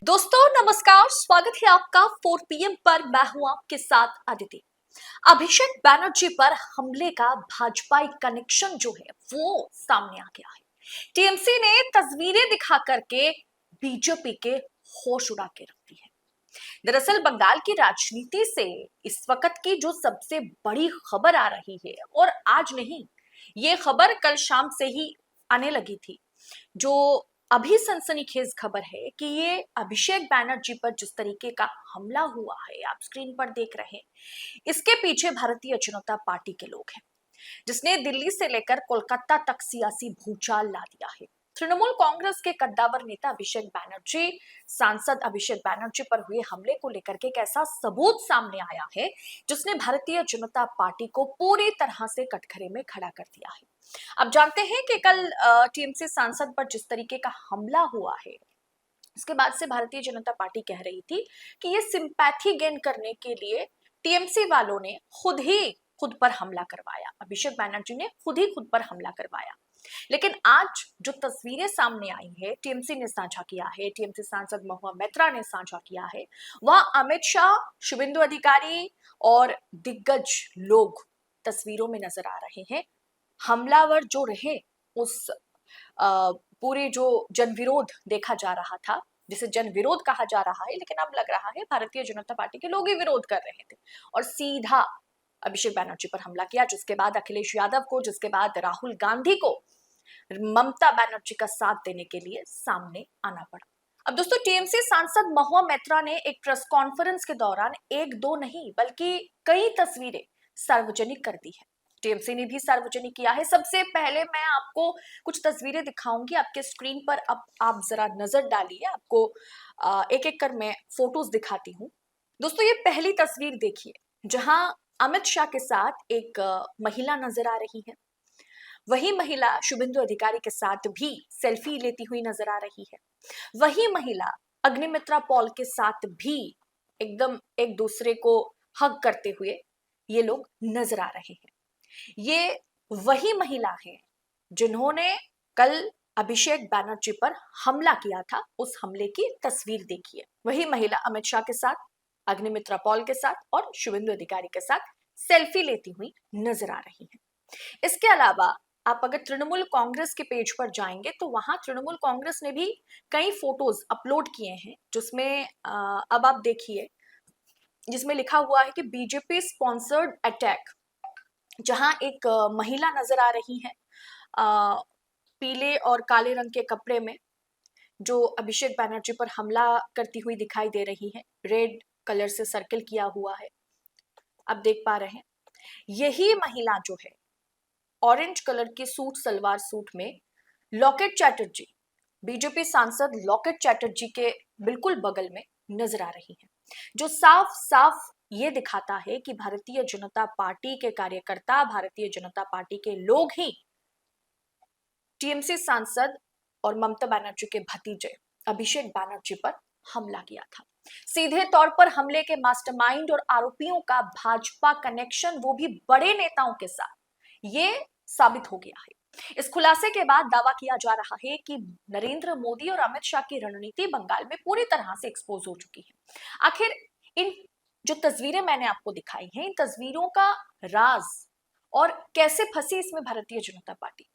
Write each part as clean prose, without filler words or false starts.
दोस्तों नमस्कार, स्वागत है आपका 4 PM पर। मैं हूं आपके साथ अदिति। अभिषेक बैनर्जी पर हमले का भाजपाई कनेक्शन जो है वो सामने आ गया है। टीएमसी ने तस्वीरें दिखा करके बीजेपी के होश उड़ा के रख दी है। दरअसल बंगाल की राजनीति से इस वक्त की जो सबसे बड़ी खबर आ रही है, और आज नहीं, ये खबर कल शाम से ही आने लगी थी। जो अभी सनसनीखेज खबर है कि ये अभिषेक बैनर्जी पर जिस तरीके का हमला हुआ है, आप स्क्रीन पर देख रहे हैं, इसके पीछे भारतीय जनता पार्टी के लोग हैं, जिसने दिल्ली से लेकर कोलकाता तक सियासी भूचाल ला दिया है। तृणमूल कांग्रेस के कद्दावर नेता अभिषेक बैनर्जी, सांसद अभिषेक बैनर्जी पर हुए हमले को लेकर के एक ऐसा सबूत सामने आया है जिसने भारतीय जनता पार्टी को पूरी तरह से कटघरे में खड़ा कर दिया है। अब जानते हैं कि कल टीएमसी सांसद पर जिस तरीके का हमला हुआ है, उसके बाद से भारतीय जनता पार्टी कह रही थी कि ये सिंपैथी गेन करने के लिए टीएमसी वालों ने खुद पर हमला करवाया, अभिषेक बैनर्जी ने खुद पर हमला करवाया। लेकिन आज जो तस्वीरें सामने आई है, टीएमसी ने साझा किया है, टीएमसी सांसद महुआ मैत्रा ने साझा किया है, वह अमित शाह, शुभेंदु अधिकारी और दिग्गज लोग तस्वीरों में नजर आ रहे हैं। हमलावर जो रहे, उस पूरे जो जनविरोध देखा जा रहा था, जिसे जनविरोध कहा जा रहा है, लेकिन अब लग रहा है भारतीय जनता पार्टी के लोग ही विरोध कर रहे थे और सीधा अभिषेक बैनर्जी पर हमला किया, जिसके बाद अखिलेश यादव को, जिसके बाद राहुल गांधी को ममता बनर्जी का साथ देने के लिए सामने आना पड़ा। अब दोस्तों, टीएमसी सांसद महुआ मैत्रा ने एक प्रेस कॉन्फ्रेंस के दौरान एक दो नहीं बल्कि कई तस्वीरें सार्वजनिक कर दी है। टीएमसी ने भी सार्वजनिक किया है। सबसे पहले मैं आपको कुछ तस्वीरें दिखाऊंगी आपके स्क्रीन पर। अब आप जरा नजर डालिए, आपको एक एक कर मैं फोटोज दिखाती हूँ। दोस्तों, ये पहली तस्वीर देखिए, जहां अमित शाह के साथ एक महिला नजर आ रही है। वही महिला शुभेंदु अधिकारी के साथ भी सेल्फी लेती हुई नजर आ रही है। वही महिला अग्निमित्रा पॉल के साथ भी एकदम एक दूसरे को हग करते हुए ये लोग नजर आ रहे हैं। ये वही महिला है जिन्होंने कल अभिषेक बैनर्जी पर हमला किया था। उस हमले की तस्वीर देखिए। वही महिला अमित शाह के साथ, अग्निमित्रा पॉल के साथ और शुभेंदु अधिकारी के साथ सेल्फी लेती हुई नजर आ रही है। इसके अलावा आप अगर तृणमूल कांग्रेस के पेज पर जाएंगे तो वहां तृणमूल कांग्रेस ने भी कई फोटोज अपलोड किए हैं, जिसमें अब आप देखिए, जिसमें लिखा हुआ है कि बीजेपी स्पॉन्सर्ड अटैक। जहां एक महिला नजर आ रही है पीले और काले रंग के कपड़े में, जो अभिषेक बैनर्जी पर हमला करती हुई दिखाई दे रही है। रेड कलर से सर्किल किया हुआ है, आप देख पा रहे हैं। यही महिला जो है ऑरेंज कलर के सूट, सलवार सूट में, लॉकेट चैटर्जी, बीजेपी सांसद लॉकेट चैटर्जी के बिल्कुल बगल में नजर आ रही है, जो साफ साफ ये दिखाता है कि भारतीय जनता पार्टी के कार्यकर्ता, भारतीय जनता पार्टी के लोग ही टीएमसी सांसद और ममता बनर्जी के भतीजे अभिषेक बैनर्जी पर हमला किया था। सीधे तौर पर हमले के मास्टरमाइंड और आरोपियों का भाजपा कनेक्शन, वो भी बड़े नेताओं के साथ, ये साबित हो गया है। इस खुलासे के बाद दावा किया जा रहा है कि नरेंद्र मोदी और अमित शाह की रणनीति बंगाल में पूरी तरह से एक्सपोज हो चुकी है। आखिर इन जो तस्वीरें मैंने आपको दिखाई हैं, इन तस्वीरों का राज और कैसे फंसी इसमें भारतीय जनता पार्टी।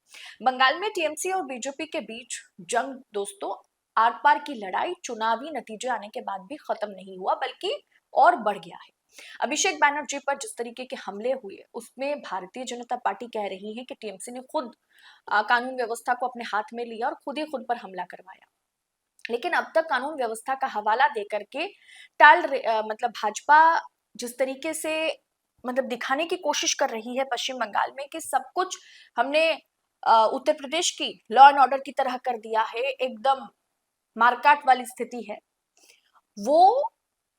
बंगाल में टीएमसी और बीजेपी के बीच जंग दोस्तों, आर पार की लड़ाई चुनावी नतीजे आने के बाद भी खत्म नहीं हुआ, बल्कि और बढ़ गया है। अभिषेक बैनर्जी पर जिस तरीके के हमले हुए, उसमें भारतीय जनता पार्टी कह रही है कि टीएमसी ने खुद कानून व्यवस्था को अपने हाथ में लिया और खुद पर हमला करवाया। लेकिन अब तक कानून व्यवस्था का हवाला देकर के मतलब भाजपा जिस तरीके से मतलब दिखाने की कोशिश कर रही है पश्चिम बंगाल में कि सब कुछ हमने उत्तर प्रदेश की लॉ एंड ऑर्डर की तरह कर दिया है, एकदम मारकाट वाली स्थिति है, वो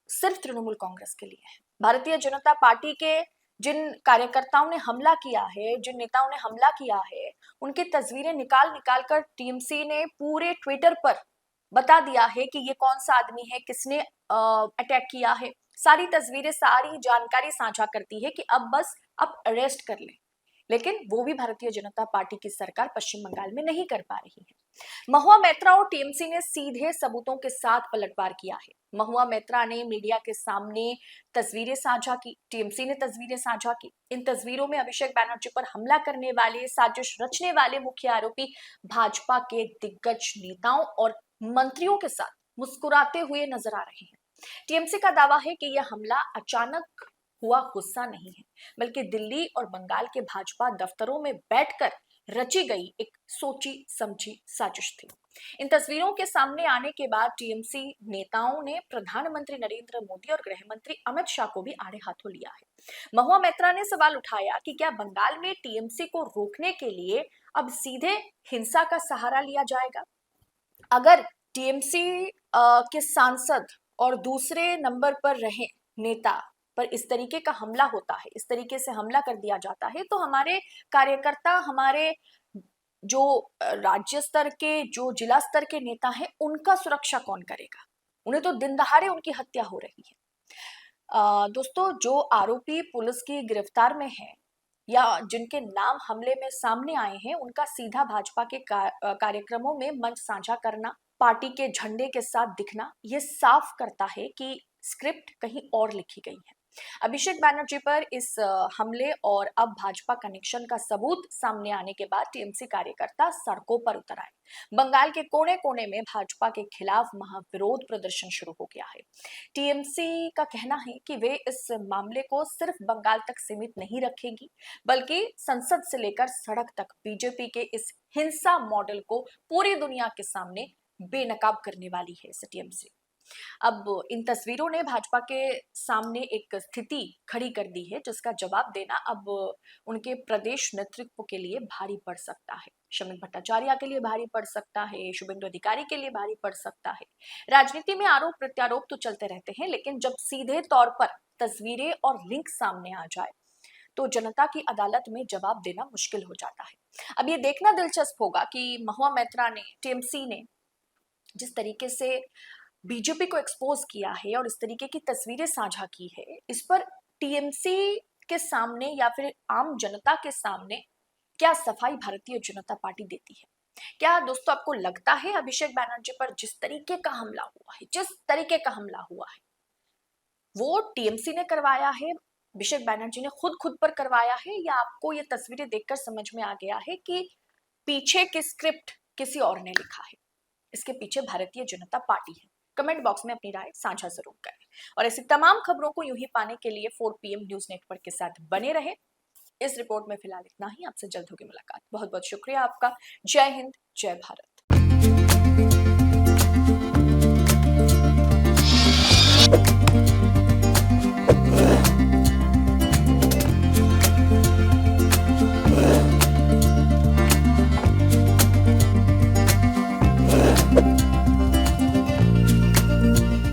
सिर्फ तृणमूल कांग्रेस के लिए है। भारतीय जनता पार्टी के जिन कार्यकर्ताओं ने हमला किया है, जिन नेताओं ने हमला किया है, उनकी तस्वीरें निकाल निकाल कर टीएमसी ने पूरे ट्विटर पर बता दिया है कि ये कौन सा आदमी है, किसने अटैक किया है। सारी तस्वीरें, सारी जानकारी साझा करती है कि अब बस अब अरेस्ट कर लें, लेकिन वो भी भारतीय जनता पार्टी की सरकार पश्चिम बंगाल में नहीं कर पा रही है। महुआ मैत्रा और टीएमसी ने सीधे सबूतों के साथ पलटवार किया है। महुआ मैत्रा ने मीडिया के सामने तस्वीरें साझा की, टीएमसी ने तस्वीरें साझा की। इन तस्वीरों में अभिषेक बैनर्जी पर हमला करने वाले, साजिश रचने वाले मुख्य आरोपी भाजपा के दिग्गज नेताओं और मंत्रियों के साथ मुस्कुराते हुए नजर आ रहे हैं। टीएमसी का दावा है कि यह हमला अचानक हुआ गुस्सा नहीं है, बल्कि दिल्ली और बंगाल के भाजपा दफ्तरों में बैठकर रची गई एक सोची समझी साजिश थी। इन तस्वीरों के सामने आने के बाद टीएमसी नेताओं ने प्रधानमंत्री नरेंद्र मोदी और गृह मंत्री अमित शाह को भी आड़े हाथों लिया है। महुआ मैत्रा ने सवाल उठाया कि क्या बंगाल में टीएमसी को रोकने के लिए अब सीधे हिंसा का सहारा लिया जाएगा? अगर टीएमसी के सांसद और दूसरे नंबर पर रहे नेता पर इस तरीके का हमला होता है, इस तरीके से हमला कर दिया जाता है, तो हमारे कार्यकर्ता, हमारे जो राज्य स्तर के, जो जिला स्तर के नेता हैं, उनका सुरक्षा कौन करेगा? उन्हें तो दिन दहाड़े उनकी हत्या हो रही है। दोस्तों, जो आरोपी पुलिस की गिरफ्तार में है या जिनके नाम हमले में सामने आए हैं, उनका सीधा भाजपा के कार्यक्रमों में मंच साझा करना, पार्टी के झंडे के साथ दिखना, ये साफ करता है कि स्क्रिप्ट कहीं और लिखी गई है। अभिषेक बैनर्जी पर इस हमले और अब भाजपा कनेक्शन का सबूत सामने आने के बाद टीएमसी कार्यकर्ता सड़कों पर उतर आए। बंगाल के कोने कोने में भाजपा के खिलाफ महाविरोध प्रदर्शन शुरू हो गया है। टीएमसी का कहना है कि वे इस मामले को सिर्फ बंगाल तक सीमित नहीं रखेगी, बल्कि संसद से लेकर सड़क तक बीजेपी के इस हिंसा मॉडल को पूरी दुनिया के सामने बेनकाब करने वाली है टीएमसी। अब इन तस्वीरों ने भाजपा के सामने एक स्थिति खड़ी कर दी है, जिसका जवाब देना अब उनके प्रदेश नेतृत्व के लिए भारी पड़ सकता है। शमिक भट्टाचार्य के लिए भारी पड़ सकता है, शुभेंदु अधिकारी के लिए भारी पड़ सकता है। राजनीति में आरोप प्रत्यारोप तो चलते रहते हैं, लेकिन जब सीधे तौर पर तस्वीरें और लिंक सामने आ जाए तो जनता की अदालत में जवाब देना मुश्किल हो जाता है। अब ये देखना दिलचस्प होगा कि महुआ मैत्रा ने, टीएमसी ने जिस तरीके से बीजेपी को एक्सपोज किया है और इस तरीके की तस्वीरें साझा की है, इस पर टीएमसी के सामने या फिर आम जनता के सामने क्या सफाई भारतीय जनता पार्टी देती है? क्या दोस्तों आपको लगता है अभिषेक बैनर्जी पर जिस तरीके का हमला हुआ है, जिस तरीके का हमला हुआ है, वो टीएमसी ने करवाया है, अभिषेक बैनर्जी ने खुद पर करवाया है, या आपको ये तस्वीरें देखकर समझ में आ गया है कि पीछे की स्क्रिप्ट किसी और ने लिखा है, इसके पीछे भारतीय जनता पार्टी है? कमेंट बॉक्स में अपनी राय साझा जरूर करें और ऐसी तमाम खबरों को यूं ही पाने के लिए 4 PM न्यूज नेटवर्क के साथ बने रहे। इस रिपोर्ट में फिलहाल इतना ही। आपसे जल्द होगी मुलाकात। बहुत बहुत शुक्रिया आपका। जय हिंद, जय भारत।